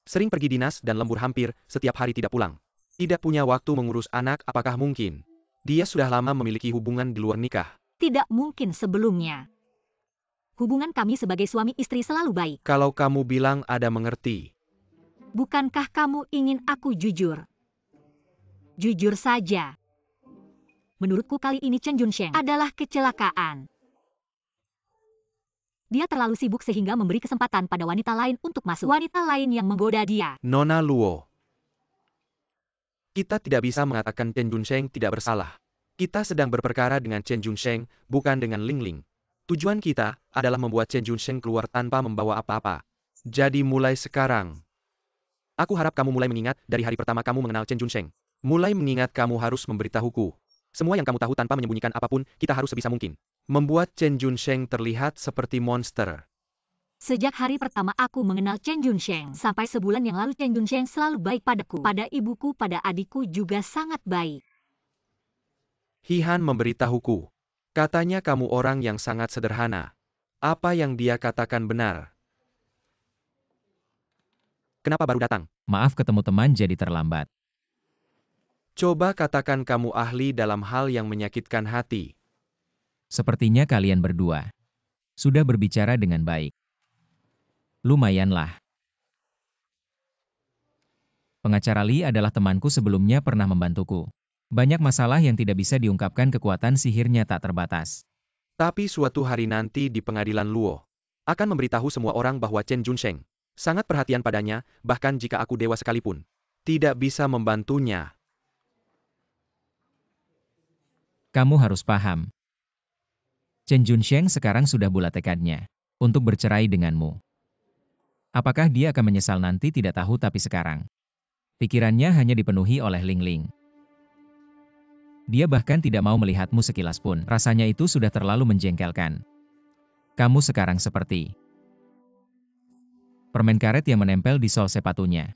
Sering pergi dinas dan lembur hampir setiap hari tidak pulang. Tidak punya waktu mengurus anak apakah mungkin? Dia sudah lama memiliki hubungan di luar nikah. Tidak mungkin sebelumnya. Hubungan kami sebagai suami istri selalu baik. Kalau kamu bilang ada mengerti. Bukankah kamu ingin aku jujur? Jujur saja. Menurutku kali ini Chen Junsheng adalah kecelakaan. Dia terlalu sibuk sehingga memberi kesempatan pada wanita lain untuk masuk. Wanita lain yang menggoda dia. Nona Luo. Kita tidak bisa mengatakan Chen Junsheng tidak bersalah. Kita sedang berperkara dengan Chen Junsheng, bukan dengan Ling Ling. Tujuan kita adalah membuat Chen Junsheng keluar tanpa membawa apa-apa. Jadi mulai sekarang. Aku harap kamu mulai mengingat dari hari pertama kamu mengenal Chen Junsheng. Mulai mengingat kamu harus memberitahuku. Semua yang kamu tahu tanpa menyembunyikan apapun, kita harus sebisa mungkin. Membuat Chen Junsheng terlihat seperti monster. Sejak hari pertama aku mengenal Chen Junsheng, sampai sebulan yang lalu Chen Junsheng selalu baik padaku. Pada ibuku, pada adikku juga sangat baik. Hihan memberitahuku. Katanya kamu orang yang sangat sederhana. Apa yang dia katakan benar. Kenapa baru datang? Maaf ketemu teman jadi terlambat. Coba katakan kamu ahli dalam hal yang menyakitkan hati. Sepertinya kalian berdua sudah berbicara dengan baik. Lumayanlah. Pengacara Lee adalah temanku sebelumnya pernah membantuku. Banyak masalah yang tidak bisa diungkapkan kekuatan sihirnya tak terbatas. Tapi suatu hari nanti di pengadilan Luo, akan memberitahu semua orang bahwa Chen Junsheng sangat perhatian padanya, bahkan jika aku dewa sekalipun, tidak bisa membantunya. Kamu harus paham. Chen Junsheng sekarang sudah bulat tekadnya untuk bercerai denganmu. Apakah dia akan menyesal nanti tidak tahu, tapi sekarang pikirannya hanya dipenuhi oleh Ling Ling. Dia bahkan tidak mau melihatmu sekilas pun. Rasanya itu sudah terlalu menjengkelkan. Kamu sekarang seperti permen karet yang menempel di sol sepatunya.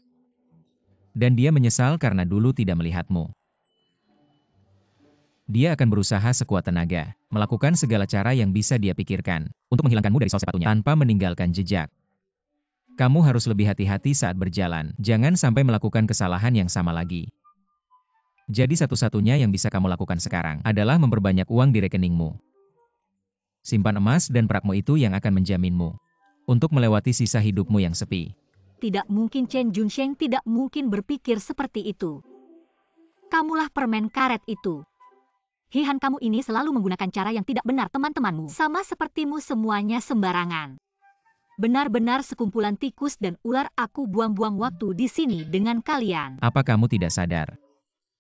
Dan dia menyesal karena dulu tidak melihatmu. Dia akan berusaha sekuat tenaga, melakukan segala cara yang bisa dia pikirkan untuk menghilangkanmu dari sol sepatunya tanpa meninggalkan jejak. Kamu harus lebih hati-hati saat berjalan, jangan sampai melakukan kesalahan yang sama lagi. Jadi satu-satunya yang bisa kamu lakukan sekarang adalah memperbanyak uang di rekeningmu. Simpan emas dan perakmu itu yang akan menjaminmu untuk melewati sisa hidupmu yang sepi. Tidak mungkin Chen Junsheng tidak mungkin berpikir seperti itu. Kamulah permen karet itu. Hihan kamu ini selalu menggunakan cara yang tidak benar, teman-temanmu sama sepertimu semuanya sembarangan. Benar-benar sekumpulan tikus dan ular, aku buang-buang waktu di sini dengan kalian. Apa kamu tidak sadar?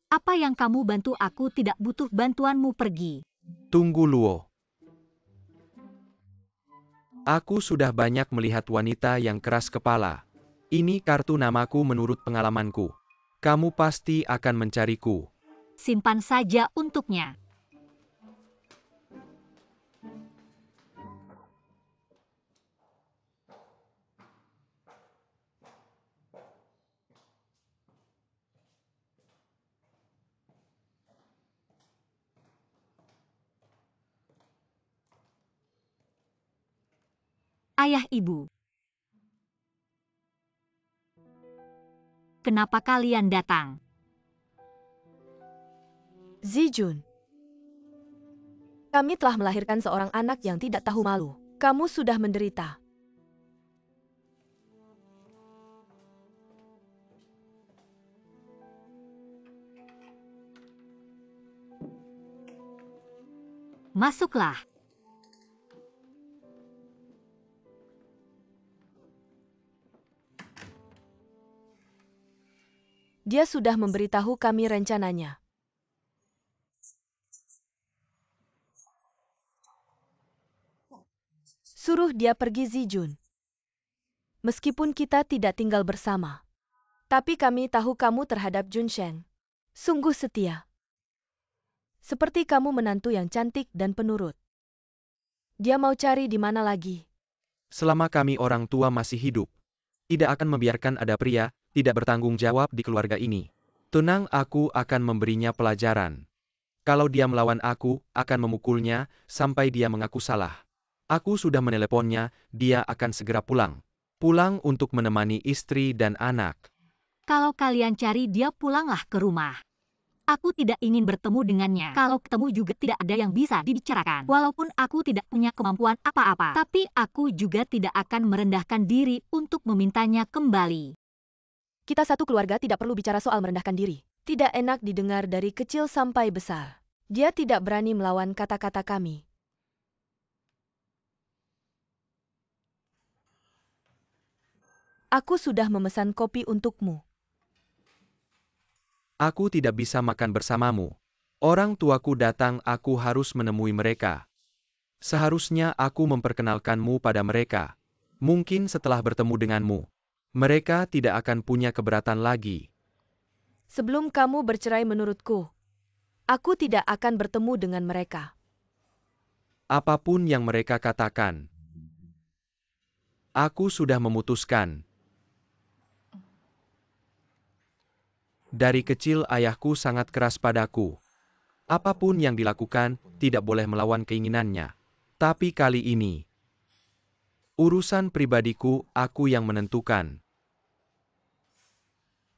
Apa yang kamu bantu aku tidak butuh bantuanmu, pergi. Tunggu Luo. Aku sudah banyak melihat wanita yang keras kepala. Ini kartu namaku menurut pengalamanku. Kamu pasti akan mencariku. Simpan saja untuknya. Ayah ibu. Kenapa kalian datang? Zijun. Kami telah melahirkan seorang anak yang tidak tahu malu. Kamu sudah menderita. Masuklah. Dia sudah memberitahu kami rencananya. Suruh dia pergi, Zijun. Meskipun kita tidak tinggal bersama, tapi kami tahu kamu terhadap Junsheng sungguh setia. Seperti kamu menantu yang cantik dan penurut. Dia mau cari di mana lagi? Selama kami orang tua masih hidup, tidak akan membiarkan ada pria tidak bertanggung jawab di keluarga ini. Tenang, aku akan memberinya pelajaran. Kalau dia melawan aku, akan memukulnya sampai dia mengaku salah. Aku sudah meneleponnya, dia akan segera pulang. Pulang untuk menemani istri dan anak. Kalau kalian cari dia, pulanglah ke rumah. Aku tidak ingin bertemu dengannya. Kalau ketemu juga tidak ada yang bisa dibicarakan. Walaupun aku tidak punya kemampuan apa-apa, tapi aku juga tidak akan merendahkan diri untuk memintanya kembali. Kita satu keluarga tidak perlu bicara soal merendahkan diri. Tidak enak didengar dari kecil sampai besar. Dia tidak berani melawan kata-kata kami. Aku sudah memesan kopi untukmu. Aku tidak bisa makan bersamamu. Orang tuaku datang, aku harus menemui mereka. Seharusnya aku memperkenalkanmu pada mereka. Mungkin setelah bertemu denganmu, mereka tidak akan punya keberatan lagi. Sebelum kamu bercerai menurutku, aku tidak akan bertemu dengan mereka. Apapun yang mereka katakan, aku sudah memutuskan. Dari kecil ayahku sangat keras padaku. Apapun yang dilakukan, tidak boleh melawan keinginannya. Tapi kali ini, urusan pribadiku, aku yang menentukan.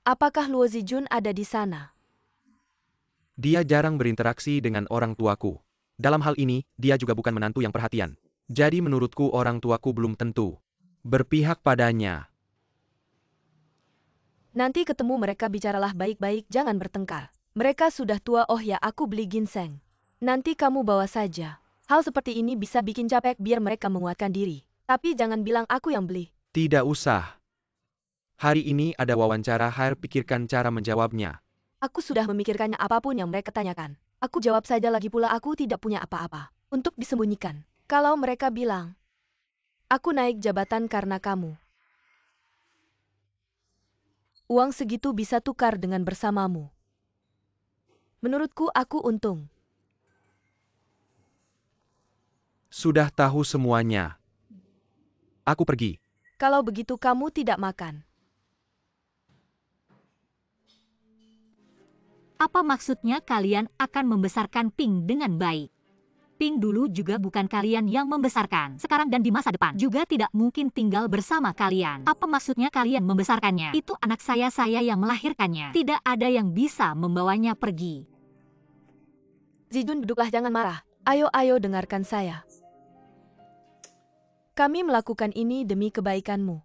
Apakah Luo Zijun ada di sana? Dia jarang berinteraksi dengan orang tuaku. Dalam hal ini, dia juga bukan menantu yang perhatian. Jadi menurutku orang tuaku belum tentu berpihak padanya. Nanti ketemu mereka bicaralah baik-baik, jangan bertengkar. Mereka sudah tua. Oh ya, aku beli ginseng. Nanti kamu bawa saja. Hal seperti ini bisa bikin capek biar mereka menguatkan diri. Tapi jangan bilang aku yang beli. Tidak usah. Hari ini ada wawancara HR, pikirkan cara menjawabnya. Aku sudah memikirkannya, apapun yang mereka tanyakan. Aku jawab saja, lagi pula aku tidak punya apa-apa untuk disembunyikan. Kalau mereka bilang, aku naik jabatan karena kamu. Uang segitu bisa tukar dengan bersamamu. Menurutku aku untung. Sudah tahu semuanya. Aku pergi. Kalau begitu kamu tidak makan. Apa maksudnya kalian akan membesarkan Ping dengan baik? Ping dulu juga bukan kalian yang membesarkan. Sekarang dan di masa depan juga tidak mungkin tinggal bersama kalian. Apa maksudnya kalian membesarkannya? Itu anak saya yang melahirkannya. Tidak ada yang bisa membawanya pergi. Zijun, duduklah, jangan marah. Ayo dengarkan saya. Kami melakukan ini demi kebaikanmu.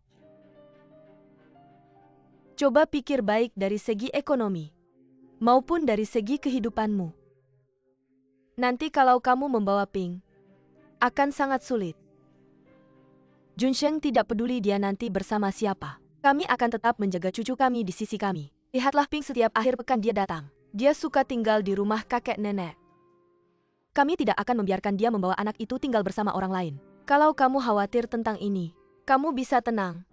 Coba pikir baik dari segi ekonomi, maupun dari segi kehidupanmu. Nanti kalau kamu membawa Ping, akan sangat sulit. Junsheng tidak peduli dia nanti bersama siapa. Kami akan tetap menjaga cucu kami di sisi kami. Lihatlah Ping, setiap akhir pekan dia datang. Dia suka tinggal di rumah kakek nenek. Kami tidak akan membiarkan dia membawa anak itu tinggal bersama orang lain. Kalau kamu khawatir tentang ini, kamu bisa tenang.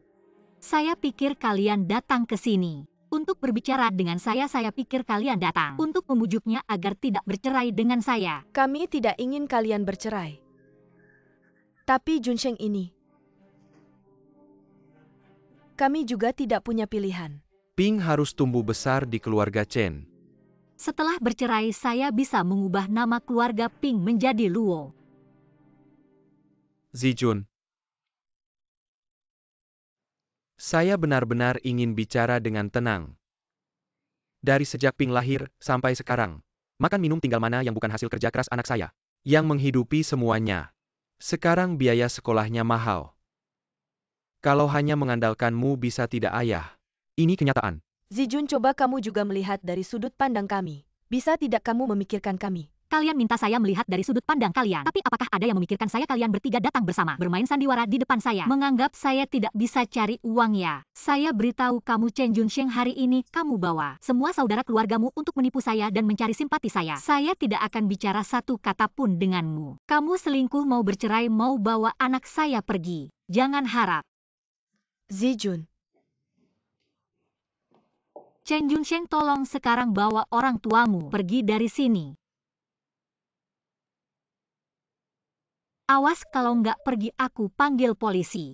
Saya pikir kalian datang ke sini untuk berbicara dengan saya pikir kalian datang untuk memujuknya agar tidak bercerai dengan saya. Kami tidak ingin kalian bercerai. Tapi Junsheng ini, kami juga tidak punya pilihan. Ping harus tumbuh besar di keluarga Chen. Setelah bercerai saya bisa mengubah nama keluarga Ping menjadi Luo. Zijun, saya benar-benar ingin bicara dengan tenang. Dari sejak Ping lahir sampai sekarang, makan minum tinggal mana yang bukan hasil kerja keras anak saya, yang menghidupi semuanya. Sekarang biaya sekolahnya mahal. Kalau hanya mengandalkanmu bisa tidak, ayah. Ini kenyataan. Zijun, coba kamu juga melihat dari sudut pandang kami. Bisa tidak kamu memikirkan kami? Kalian minta saya melihat dari sudut pandang kalian. Tapi apakah ada yang memikirkan saya? Kalian bertiga datang bersama, bermain sandiwara di depan saya. Menganggap saya tidak bisa cari uang ya. Saya beritahu kamu, Chen Junsheng, hari ini kamu bawa semua saudara keluargamu untuk menipu saya dan mencari simpati saya. Saya tidak akan bicara satu kata pun denganmu. Kamu selingkuh, mau bercerai, mau bawa anak saya pergi. Jangan harap. Zijun, Chen Junsheng, tolong sekarang bawa orang tuamu pergi dari sini. Awas kalau nggak pergi aku panggil polisi.